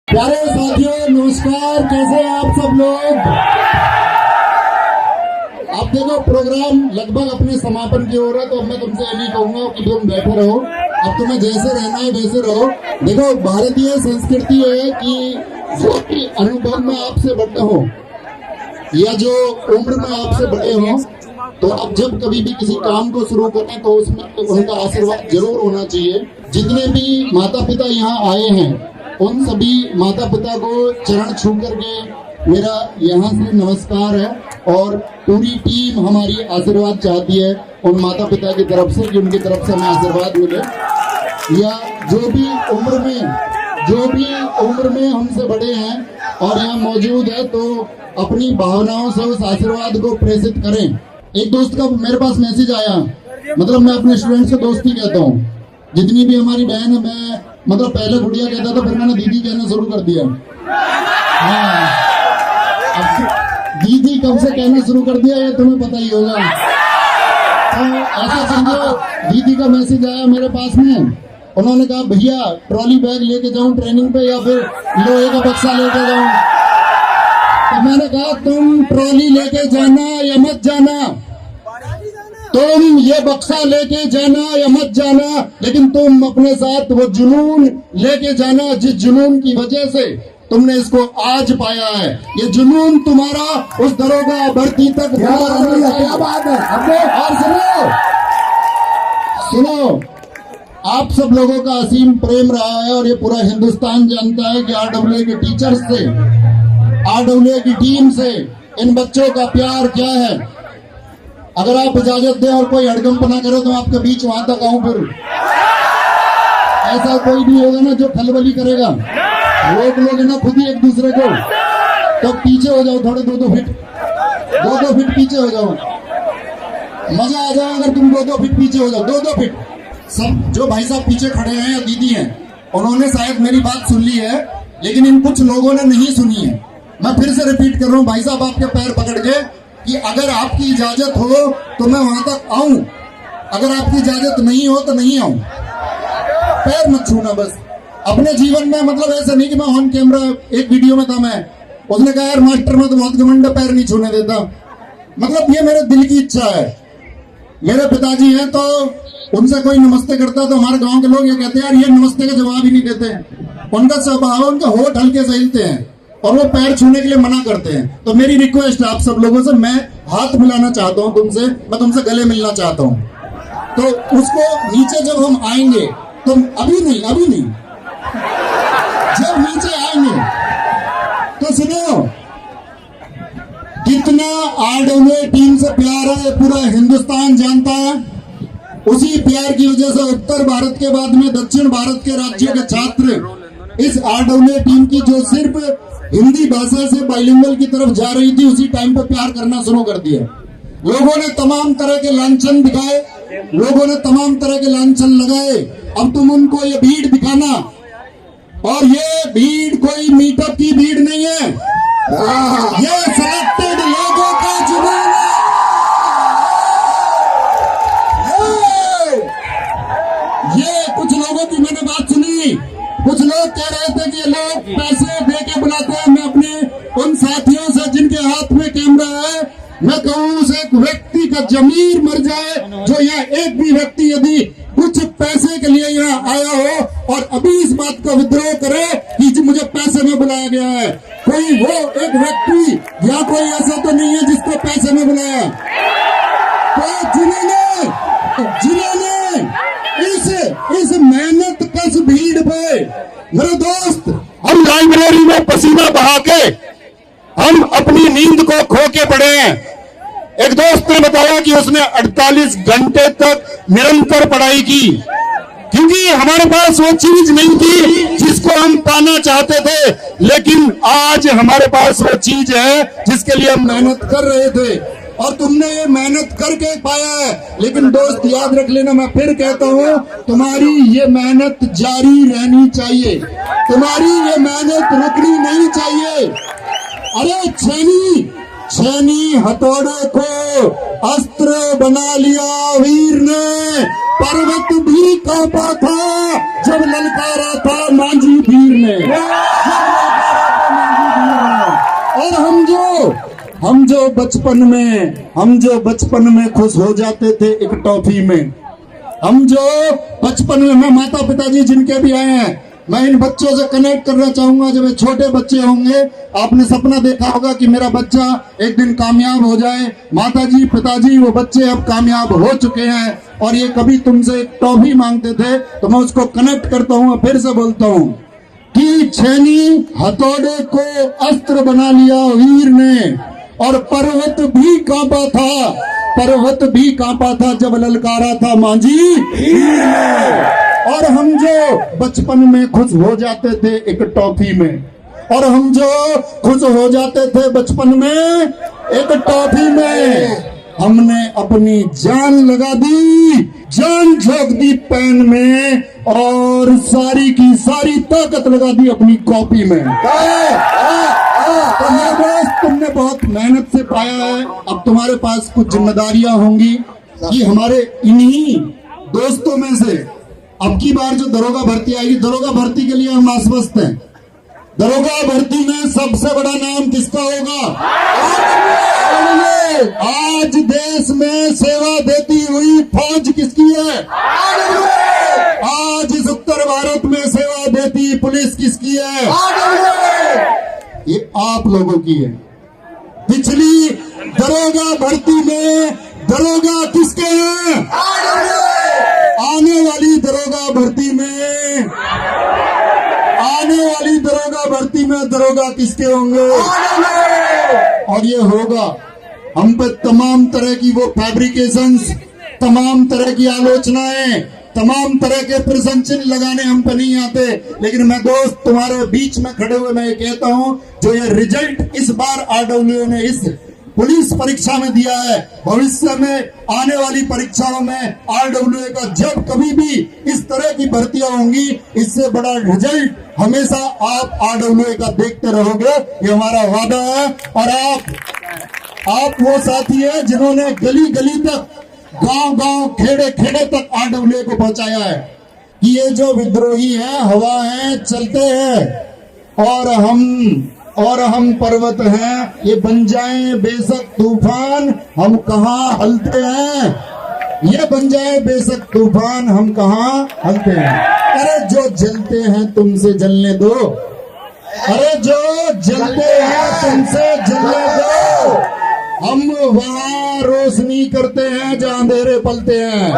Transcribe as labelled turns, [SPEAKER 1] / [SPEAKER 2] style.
[SPEAKER 1] प्यारे साथियों नमस्कार, कैसे हैं आप सब लोग। आप देखो प्रोग्राम लगभग अपने समापन की ओर है, तो मैं तुमसे ये नहीं कहूंगा कि तुम बैठे रहो, अब तुम्हें जैसे रहना है वैसे रहो। देखो भारतीय संस्कृति है कि जो भी अनुभव में आपसे बड़े हो या जो उम्र में आपसे बड़े हो, तो अब जब कभी भी किसी काम को शुरू करें तो उसमें उनका आशीर्वाद जरूर होना चाहिए। जितने भी माता पिता यहाँ आए हैं उन सभी माता पिता को चरण छू करके मेरा यहाँ से नमस्कार है, और पूरी टीम हमारी आशीर्वाद चाहती है उन माता पिता की तरफ से कि उनकी तरफ से हमें आशीर्वाद मिले, या जो भी उम्र में हमसे बड़े हैं और यहाँ मौजूद है तो अपनी भावनाओं से उस आशीर्वाद को प्रेषित करें। एक दोस्त का मेरे पास मैसेज आया, मतलब मैं अपने स्टूडेंट से दोस्ती कहता हूँ, जितनी भी हमारी बहन है, मैं मतलब पहले गुड़िया कहता था, फिर मैंने दीदी कहना शुरू कर दिया। हाँ, अब दीदी कब से कहना शुरू कर दिया ये तुम्हें पता ही होगा। तो ऐसा समझो, दीदी का मैसेज आया मेरे पास में, उन्होंने कहा भैया ट्रॉली बैग लेके जाऊं ट्रेनिंग पे या फिर लोहे का बक्सा लेके जाऊं। तो मैंने कहा तुम ट्रॉली लेके जाना या मत जाना, तुम ये बक्सा लेके जाना या मत जाना, लेकिन तुम अपने साथ वो जुनून लेके जाना जिस जुनून की वजह से तुमने इसको आज पाया है। ये जुनून तुम्हारा उस दरोगा भर्ती तक क्या बात है। और सुनो, आप सब लोगों का असीम प्रेम रहा है और ये पूरा हिंदुस्तान जानता है कि आरडब्ल्यूए के टीचर्स से, आरडब्ल्यूए की टीम से इन बच्चों का प्यार क्या है। अगर आप इजाजत दें और कोई हड़कंप ना करे तो आपके बीच वहां तक आऊं, फिर ऐसा कोई भी होगा ना जो खलबली करेगा, रोक लोगे ना खुद ही एक दूसरे को, तो पीछे हो जाओ थोड़े, 2-2 फीट पीछे हो जाओ। मजा आ जाए अगर तुम 2-2 फीट पीछे हो जाओ, 2-2 फीट। सब जो भाई साहब पीछे खड़े हैं या दीदी हैं, उन्होंने शायद मेरी बात सुन ली है, लेकिन इन कुछ लोगों ने नहीं सुनी है। मैं फिर से रिपीट कर रहा हूँ, भाई साहब आपके पैर पकड़ के कि अगर आपकी इजाजत हो तो मैं वहां तक आऊं, अगर आपकी इजाजत नहीं हो तो नहीं आऊं। पैर मत छूना बस अपने जीवन में, मतलब ऐसा नहीं कि मैं ऑन कैमरा, एक वीडियो में था मैं, उसने कहा यार मास्टर में तो बहुत घमंड है, पैर नहीं छूने देता। मतलब ये मेरे दिल की इच्छा है। मेरे पिताजी हैं तो उनसे कोई नमस्ते करता तो हमारे गांव के लोग ये कहते हैं यार ये नमस्ते का जवाब ही नहीं देते। उनका स्वभाव, उनके होठ हल्के से हिलते हैं और वो पैर छूने के लिए मना करते हैं। तो मेरी रिक्वेस्ट है आप सब लोगों से, मैं हाथ मिलाना चाहता हूँ तुमसे, मैं तुमसे गले मिलना चाहता हूँ। तो उसको नीचे जब हम आएंगे तो अभी नहीं जब नीचे आएंगे तो सुनो, कितना आरडब्ल्यूए टीम से प्यार है पूरा हिंदुस्तान जानता है। उसी प्यार की वजह से उत्तर भारत के बाद में दक्षिण भारत के राज्यों के छात्र इस आरडब्ल्यूए टीम की, जो सिर्फ हिंदी भाषा से बाइलिंगुअल की तरफ जा रही थी, उसी टाइम पे प्यार करना शुरू कर दिया। लोगों ने तमाम तरह के लांछन दिखाए, लोगों ने तमाम तरह के लांछन लगाए। अब तुम उनको ये भीड़ दिखाना, और ये भीड़ कोई मीटअप की भीड़ नहीं है, ये सिलेक्टेड लोगों का जुनून है। ये कुछ लोगों की मैंने बात सुनी, कुछ लोग कह रहे थे कि ये लोग पैसे दे के बुलाते हैं। मैं अपने उन साथियों से जिनके हाथ में कैमरा है, मैं कहूँ उस एक व्यक्ति का जमीर मर जाए जो यहाँ एक भी व्यक्ति यदि कुछ पैसे के लिए यहाँ आया हो और अभी इस बात का विद्रोह करे कि मुझे पैसे में बुलाया गया है। कोई वो एक व्यक्ति या कोई ऐसा तो नहीं है जिसको पैसे में बुलाया, तो जिन्होंने इस मेहनत कश भीड़ पे, मेरे दोस्त, हम लाइब्रेरी में पसीना बहा के हम अपनी नींद को खो के पड़े हैं। एक दोस्त ने बताया कि उसने 48 घंटे तक निरंतर पढ़ाई की, क्योंकि हमारे पास वो चीज नहीं थी जिसको हम पाना चाहते थे, लेकिन आज हमारे पास वो चीज है जिसके लिए हम मेहनत कर रहे थे, और तुमने ये मेहनत करके पाया है। लेकिन दोस्त याद रख लेना, मैं फिर कहता हूँ, तुम्हारी ये मेहनत जारी रहनी चाहिए, तुम्हारी ये मेहनत रुकनी नहीं चाहिए। अरे छेनी हथौड़े को अस्त्र बना लिया वीर ने, पर्वत भी कांपा था जब ललकारा था मांझी भीर ने। हम जो बचपन में खुश हो जाते थे एक टॉफी में, हम जो बचपन में माता पिताजी जिनके भी आए हैं, मैं इन बच्चों से कनेक्ट करना चाहूंगा। जब ये छोटे बच्चे होंगे, आपने सपना देखा होगा कि मेरा बच्चा एक दिन कामयाब हो जाए। माताजी पिताजी वो बच्चे अब कामयाब हो चुके हैं और ये कभी तुमसे एक टॉफी मांगते थे, तो मैं उसको कनेक्ट करता हूँ और फिर से बोलता हूँ कि छेनी हथौड़े को अस्त्र बना लिया वीर ने, और पर्वत भी कांपा था जब ललकारा था मांझी वीर ने। और हम जो बचपन में खुश हो जाते थे एक टॉफी में, और हम जो खुश हो जाते थे बचपन में एक टॉफी में, हमने अपनी जान लगा दी, जान झोंक दी पेन में, और सारी की सारी ताकत लगा दी अपनी कॉपी में। तो मेरे दोस्त, तुमने बहुत मेहनत से पाया है, अब तुम्हारे पास कुछ जिम्मेदारियां होंगी कि हमारे इन्हीं दोस्तों में से अब की बार जो दरोगा भर्ती आएगी, दरोगा भर्ती के लिए हम आश्वस्त हैं। दरोगा भर्ती में सबसे बड़ा नाम किसका होगा? आज देश में सेवा देती हुई फौज किसकी है? आज इस उत्तर भारत में सेवा देती पुलिस किसकी है? ये आप लोगों की है। पिछली दरोगा भर्ती में दरोगा किसके हैं? आने वाली दरोगा भर्ती में दरोगा किसके होंगे? और ये होगा, हम पे तमाम तरह की वो फैब्रिकेशंस, तमाम तरह की आलोचनाएं, तमाम तरह के प्रशंसन लगाने हम पे नहीं आते। लेकिन मैं दोस्त तुम्हारे बीच में खड़े हुए मैं ये कहता हूं, जो ये रिजल्ट इस बार आरडब्ल्यूए ने इस पुलिस परीक्षा में दिया है, भविष्य में आने वाली परीक्षाओं में आरडब्ल्यूए का जब कभी भी इस तरह की भर्तियां होंगी, इससे बड़ा रिजल्ट हमेशा आप आरडब्ल्यूए का देखते रहोगे, ये हमारा वादा है। और आप वो साथी है जिन्होंने गली गली तक, गांव गांव, खेड़े खेड़े तक आरडब्ल्यूए को पहुंचाया है कि ये जो विद्रोही है हवा है, चलते हैं, और हम पर्वत हैं, ये बन जाए बेशक तूफान, हम कहाँ हलते हैं। ये बन जाए बेशक तूफान, हम कहाँ हलते हैं। अरे जो जलते हैं तुमसे जलने दो, अरे जो जलते हैं तुमसे जलने दो, हम वहाँ रोशनी करते हैं जहाँ अंधेरे पलते हैं।